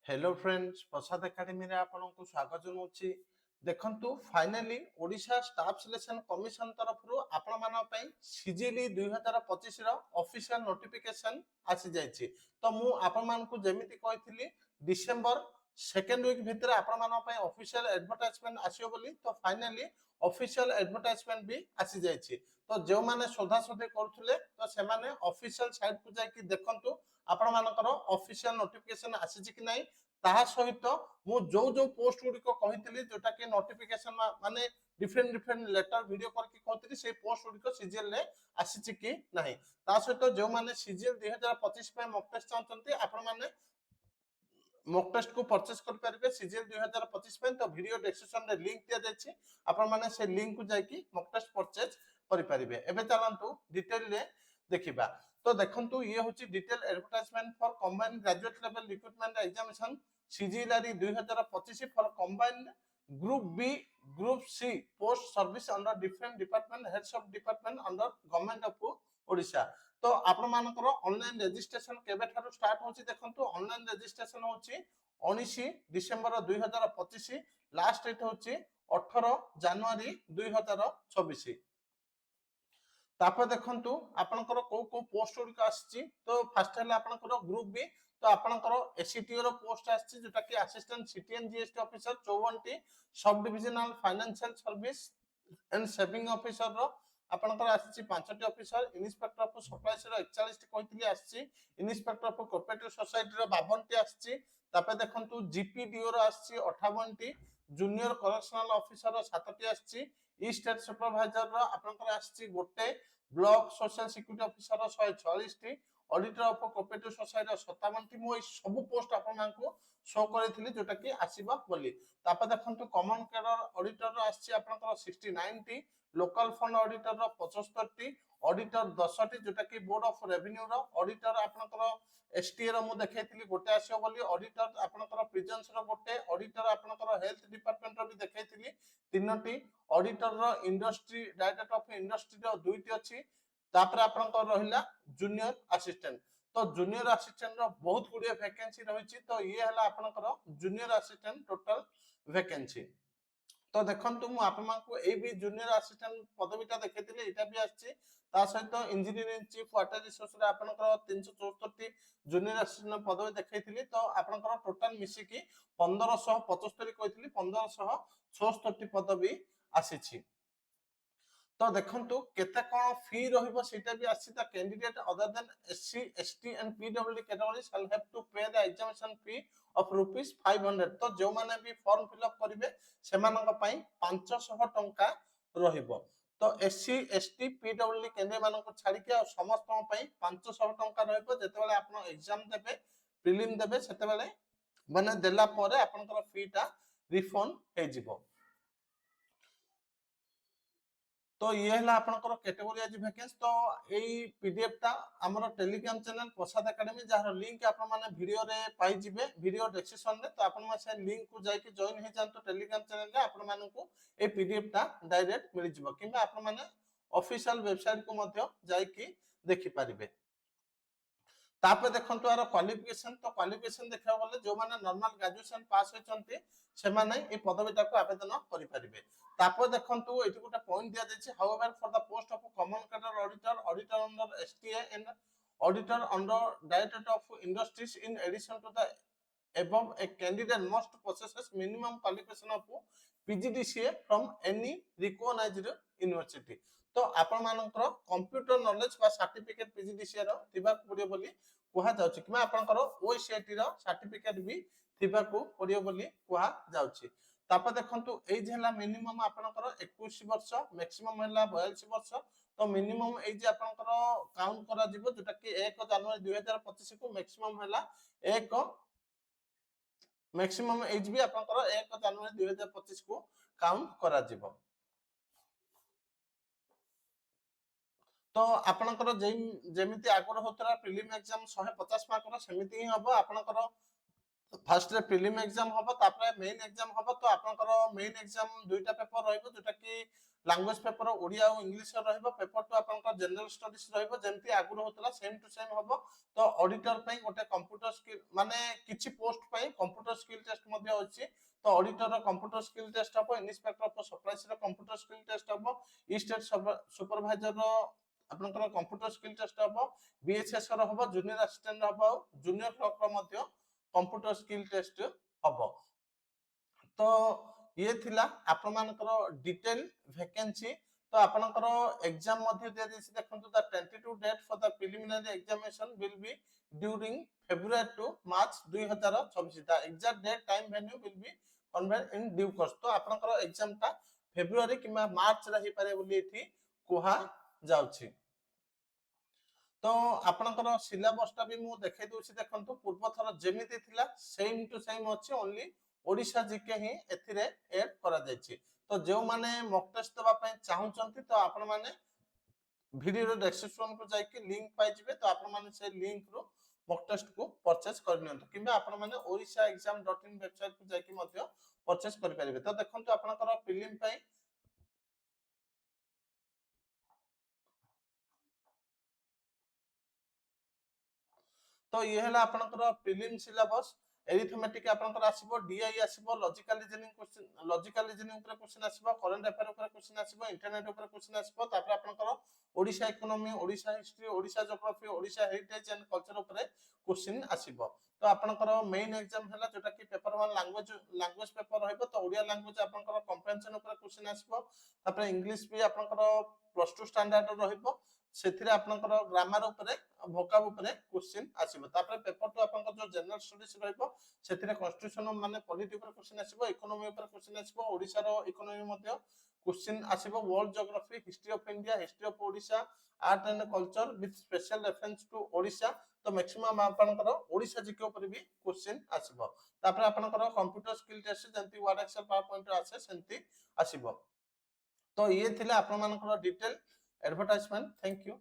Hello friends प्रसाद academy रे आपनको स्वागत जनाऊँची। देखंतु finally Odisha staff selection commission तरफरु आपण मानक पई सीजीएलई 2025 रो ऑफिशियल नोटिफिकेशन आसी जायछि। तो मु आपण मानकु जेमिति कहिथिली डिसेंबर सेकेंड वीक भितर आपण मानक पई ऑफिशियल एडवर्टाइजमेंट आसियो बोली। तो फाइनली ऑफिशियल एडवर्टाइजमेंट भी आसी जायछि। तो जो माने सोधा सोधे करथुले तो से माने ऑफिशियल साइट को जाय कि देखंतु आपण मानकर ऑफिशियल नोटिफिकेशन आसी कि नाही। ताहा सहित मु जो जो पोस्ट गुड़िक कही जोटा कि नोटिफिकेशन माने डिफरेंट डिफरेंट लेटर वीडियो करके कहती से पोस्ट गुड़िक सीजीएल रे आसी कि नाही। ता सहित जो माने सीजीएल 2025 पे मॉक टेस्ट चाहते आपण माने मॉक टेस्ट को परचेस कर पारिबे सीजीएल 2025 पे। तो वीडियो डिस्क्रिप्शन रे लिंक दिया जायछि, आपण माने से लिंक को जाकी मॉक टेस्ट परचेस करि पारिबे। एबे चलंतु डिटेल रे देखिबा। तो देखंतु ये होची detail advertisement for combined graduate level recruitment examination CGLRE 2025 for combined group B group C post service under different department heads of department under government of Odisha. तो आपण मानकर ऑनलाइन रजिस्ट्रेशन केबे ठारो स्टार्ट होची देखंतु ऑनलाइन रजिस्ट्रेशन होची 19 December 2025, last date होची 18 जनवरी 2026। तापर देखंतु आपनकर को पोस्ट गुड़िक आछि। तो फास्ट है आपनकर ग्रुप बी। तो आपनकर एसीटीओ रो पोस्ट आछि जोटा कि assistant सीटीएन GST officer 54 sub divisional financial service and saving officer रो आपनकर आछि 5टी ऑफिसर। इंस्पेक्टर ऑफ सप्लाईज रो 41 टी कहतिली आछि। इंस्पेक्टर ऑफ कोऑपरेटिव सोसाइटी रो 52 टी आछि। तापर देखंतु जीपीडीओ रो आछि 58 टी। जूनियर करेक्शनल ऑफिसर रो 7 टी आछि। ई स्टेट सुपरवाइजर रो आपनकर आछि गोटे। ब्लॉक सोशल सिक्यूरिटी ऑफिसर रो 144 टी। ऑडिटर ऑफ कोऑपरेटिव सोसाइटी रो 57 टी। मो सब पोस्ट आपन मानको शो करथिली जोटा कि आसीबा बोली। तापर देखंतु कॉमन केडर ऑडिटर रो आछि आपनकर 69 टी। लोकल फंड ऑडिटर रो 75 टी। ऑडिटर 10 टी जोटा कि बोर्ड ऑफ रेवेन्यू रो ऑडिटर आपनकर एसटीए रो मु देखैथिली गोटे आसीयो बोली। ऑडिटर आपनकर प्रिजेंस रो गोटे। ऑडिटर आपनकर हेल्थ डिपार्टमेंट रो भी देखैथिली 3टी। ऑडिटर रो इंडस्ट्री डायरेक्टर ऑफ इंडस्ट्री रो 2टी अछि। तापर आपनकर रहिला जूनियर असिस्टेंट। तो जूनियर असिस्टेंट रो बहुत गुडी वैकेंसी रहिछि। तो ये हला आपनकर जूनियर असिस्टेंट टोटल वैकेंसी। तो देखंतु मु आपमानकु ए भी जूनियर असिस्टेंट पदवीटा देखैतिले एटा भी आछि। ता सहित इंजीनियरिंग चीफ वाटर रिसोर्स रे आपनकर 374 टी जूनियर असिस्टेंट पदवी देखैतिली। तो आपनकर टोटल मिसी की 1575 कहतिली 1576 टी पदवी आसीछि। तो देखंतु केते कोन फी रहिबो सेटा भी आछि। The candidate other than SC ST and PWD category shall have to pay the examination fee of rupees 500। तो जो माने भी फॉर्म फिल अप करिवे सेमानक पई 500 टंका रहिबो। तो एससी एसटी पीडब्ल्यूडी कैंडिडेट मानक छाडी के समस्त पई 500 टंका रहिबो। जेते बेले आपण एग्जाम देबे प्रीलिम देबे सेते बेले माने देला परे आपनकर फीटा रिफंड हे जिवो। तो ये है आपनकर कैटेगरी आज वैकेंसी। तो एई पीडीएफ टा हमर टेलीग्राम चैनल प्रसाद एकेडमी जहार लिंक आपन माने वीडियो रे पाई जिवे वीडियो डिस्क्रिप्शन रे। तो आपन माने से लिंक को जाय के जॉइन हे जानतो टेलीग्राम चैनल रे आपन माने को ए पीडीएफ टा डायरेक्ट मिल जिवो किबा आपन माने ऑफिशियल वेबसाइट को मध्य जाय के देखि पारिबे। तापर देखंतु आरो क्वालिफिकेशन। तो क्वालिफिकेशन देखा गले जो माने नॉर्मल ग्रेजुएशन पास होचंती से माने ए पदवीटा को आवेदन करि पारिबे। तापर देखंतु एठी गोटा पॉइंट दिया जायछि however for the post of common cadre auditor auditor under STA and auditor under director of industries in addition to the above a candidate must possess minimum qualification of PGDCA from any recognized university। तो आपण मानकर computer knowledge बा certificate PGDCA रो थिबा पडियो बोली कुहा जाउछि किबा आपनकर ओसीआईटी रो certificate भी थिबा को पडियो बोली कुहा जाउछि। तापर देखंतु एज हला मिनिमम आपनकर 21 वर्ष मैक्सिमम हला 42 वर्ष। तो मिनिमम एज आपनकर काउंट करा जिवो जोटा कि 1 जनवरी 2025 को मैक्सिमम हला 1 मैक्सिमम एज भी आपनकर 1 जनवरी 2025 को काउंट करा जिवो। तो आपनकर जेमिति आगर होतरा प्रीलिम एग्जाम 150 मार्क रो सेमिति ही हबो। आपनकर ফার্স্ট রে প্রিলিম एग्जाम হবো তারপরে মেইন एग्जाम হবো তো আপনাଙ୍କର মেইন एग्जाम দুইটা পেপার রহিব যেটা কি ল্যাঙ্গুয়েজ পেপার ওড়িয়া ও ইংলিশ রহিব পেপার তো আপনাଙ୍କର জেনারেল স্টাডিজ রহিব যেমতি আগুరు होतला सेम टू सेम হবो তো অডিটর ପାଇଁ ଗୋଟେ কম্পিউটর স্কিল মানে କିଛି পোস্ট ପାଇଁ কম্পিউটর স্কিল টেস্ট ମଧ୍ୟ ଅଛି তো অডিটর ର কম্পিউটর স্কিল টেস্ট হবো ইন্সপেক্টর অফ সপ্লাইজ ର কম্পিউটর স্কিল টেস্ট হবো ই স্টেট সুপারভাইজর ର ଆପଣଙ୍କର କମ୍ପ୍ୟୁଟର ସ୍କିଲ ଟେଷ୍ଟ ହବ ବିଏଚଏସ୍ ର ହବ ଜୁନିୟର ଆସିଷ୍ଟାଣ୍ଟ ହବ ଜୁନିୟର କ୍ଲର୍କ ର ମଧ୍ୟ कंप्यूटर स्किल टेस्ट हम तो ये थिला आपण मानकर डिटेल वैकेंसी तो आपनकर एग्जाम मध्ये दे दिस देखंतु the tentative date for the preliminary examination will be during February to March 2024 the exact date time venue will be conveyed in due course तो आपनकर एग्जाम ता फेब्रुअरी किमा मार्च रही पारे बोली एठी कुहा जाउछि तो आपनकर सिलेबस टा भी मु देखे दोछि देखंतु पूर्व थर जेमिति थिला सेम टू सेम अछि ओनली ओडिशा जीके ही एथिरे ऐड करा जायछि तो जो माने मॉक टेस्ट दबा पय चाहुचंती तो आपण माने वीडियो डिस्क्रिप्शन को जाय कि लिंक पाइ जिवे तो आपण माने से लिंक रो मॉक टेस्ट को परचेज कर नियंतु किबा आपण माने orisaexam.in वेबसाइट को जाय कि मध्ये परचेज कर परिबे तो देखंतु आपनकर प्रीलिम पय तो ये हला आपनकर प्रीलिम सिलेबस एरिथमेटिक आपनकर आसीबो डीआई आसीबो लॉजिकल रीजनिंग ऊपर क्वेश्चन आसीबो करंट अफेयर ऊपर क्वेश्चन आसीबो इंटरनेट ऊपर क्वेश्चन आसीबो तापर आपनकर Odisha economy Odisha history Odisha geography Odisha heritage and culture ऊपर क्वेश्चन आसीबो तो आपनकर मेन एग्जाम हला जोटा कि पेपर 1 लैंग्वेज पेपर रहइबो तो ओडिया लैंग्वेज आपनकर कंप्रेहेंशन ऊपर क्वेश्चन आसीबो तापर इंग्लिश भी आपनकर प्लस 2 स्टैंडर्ड रहइबो सेथिरे आपनकर ग्रामर ऊपर भोकाब ऊपर क्वेश्चन आसीबो तापर पेपर तो आपनकर जो जनरल स्टडीज रहइबो सेथिरे कॉन्स्टिट्यूशन माने पॉलिटी ऊपर क्वेश्चन आसीबो इकोनॉमी ऊपर क्वेश्चन आसीबो ओडिसा रो इकोनॉमी मध्ये क्वेश्चन आसीबो world geography history of India history of Odisha art and culture with special reference to Odisha तो मैक्सिमम आपनकर ओडिशा जीके ऊपर भी क्वेश्चन आसीबो तापर आपनकर कंप्यूटर स्किल टेस्ट जंती वर्ड एक्सेल पावर पॉइंट आसे सेंती आसीबो तो ये थिले आपण मानकर डिटेल एडवर्टाइजमेंट थैंक यू।